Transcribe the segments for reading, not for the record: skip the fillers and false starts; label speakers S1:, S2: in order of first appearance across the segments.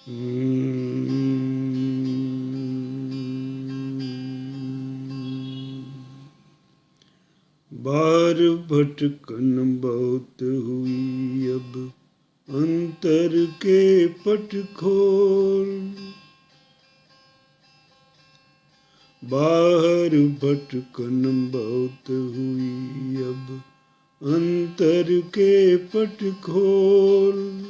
S1: बार भटकन बहुत हुई, अब अंतर के पट खोल। बाहर भटकन बहुत हुई, अब अंतर के पट खोल।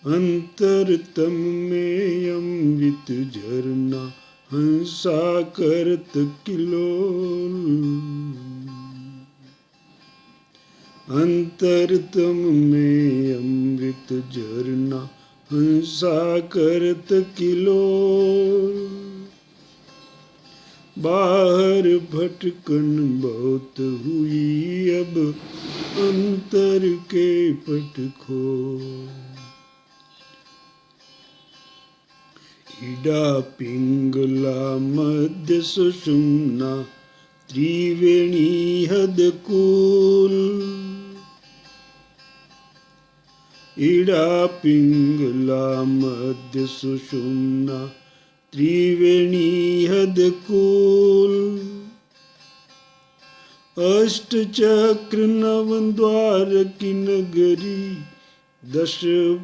S1: अंतरतम में अमृत झरना हंसा करत किलोल। अंतरतम में अमृत झरना हंसा करत किलोल। बाहर भटकन बहुत हुई, अब अंतर के पट खोल। इडा पिंगला मध्य सुषुम्ना त्रिवेणी हदकूल। इडा पिंगला मध्य सुषुम्ना त्रिवेणी हदकूल। अष्ट चक्र नव द्वार की नगरी, दश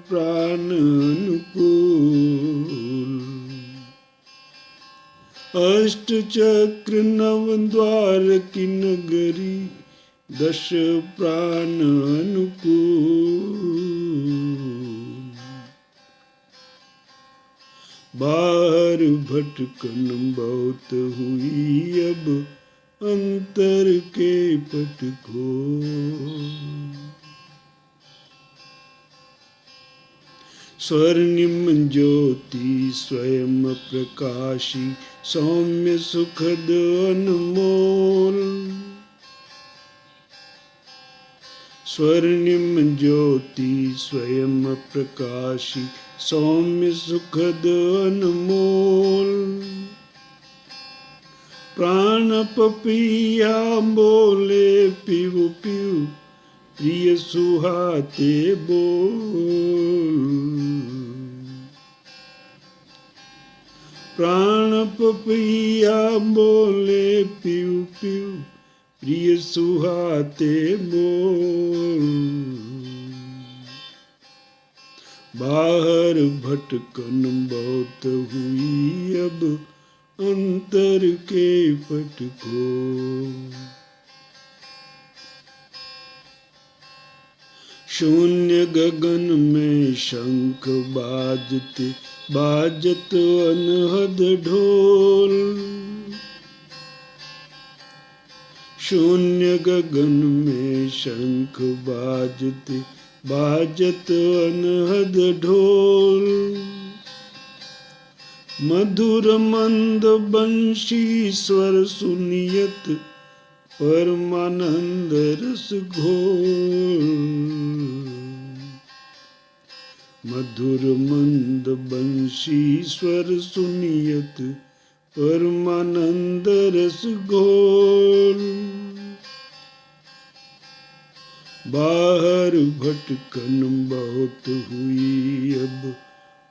S1: प्राण अनुकूल। अष्ट चक्र नव द्वार की नगरी, दश प्राण अनुकूल। बाहर भटकन बहुत हुई, अब अंतर के पट खोल। स्वर्णिम ज्योति स्वयं प्रकाशी, सौम्य सुखद अनमोल। स्वर्णिम ज्योति स्वयं प्रकाशी, सौम्य सुखद अनमोल। प्राण पपिया बोले पियु पियु, प्रिय सुहाते बोल। प्राण पपिया बोले पियु पियु, प्रिय सुहाते बोल। बाहर भटकन बहुत हुई, अब अंतर के पट खोल। शून्य गगन में शंख बाजते, बाजत अनहद ढोल। शून्य गगन में शंख बाजते, बाजत अनहद ढोल। मधुर मंद बंशी स्वर सुनियत, परमानंद रस घोल। मधुर मंद बंशी स्वर सुनियत, परमानंद रस घोल। बाहर भटकन बहुत हुई, अब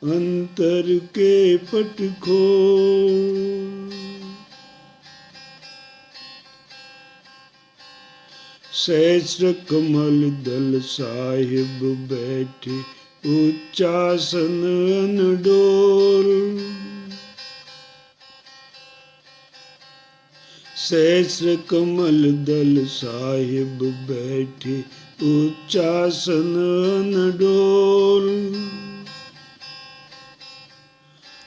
S1: अंतर के पट खोल। सहस्र कमल दल साहिब बैठे, उच्चासन अनडोल। सहस्र कमल दल साहिब बैठे, उच्चासन अनडोल।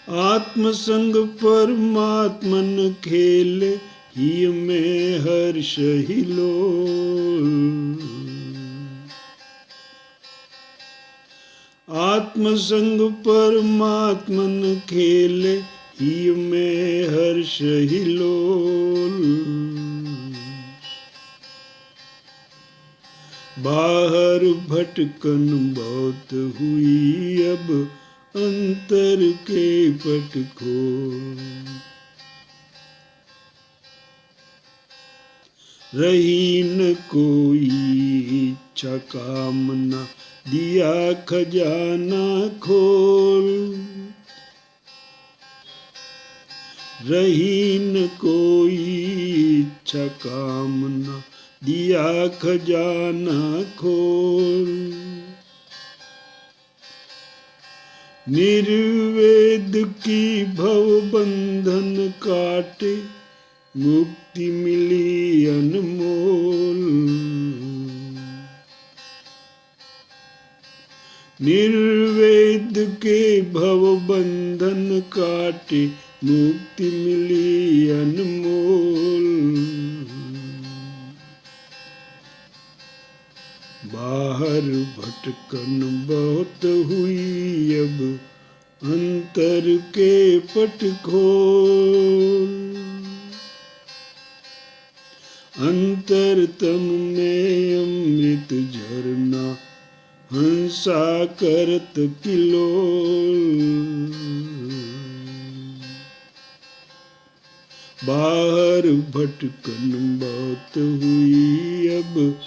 S1: आत्मसंग परमात्मन खेले, ही में हर्ष हिलोल। आत्मसंग परमात्मन खेले, ही में हर्ष हिलोल। बाहर भटकन बहुत हुई, अब अंतर के पट खोल। रही न कोई इच्छा कामना, दिया खजाना खोल। रही न कोई इच्छा कामना, दिया खजाना खोल। निर्वेद की भव बंधन काटे, मुक्ति मिली अनमोल। निर्वेद के भव बंधन काटे, मुक्ति मिली अनमोल। बाहर भटकन बहुत हुई, अब अंतर के पट खोल। अंतरतम में अमृत झरना, हंसा करत किलोल। बाहर भटकन बहुत हुई, अब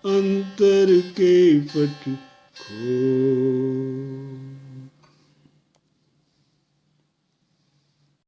S1: अंतर के पट खोल।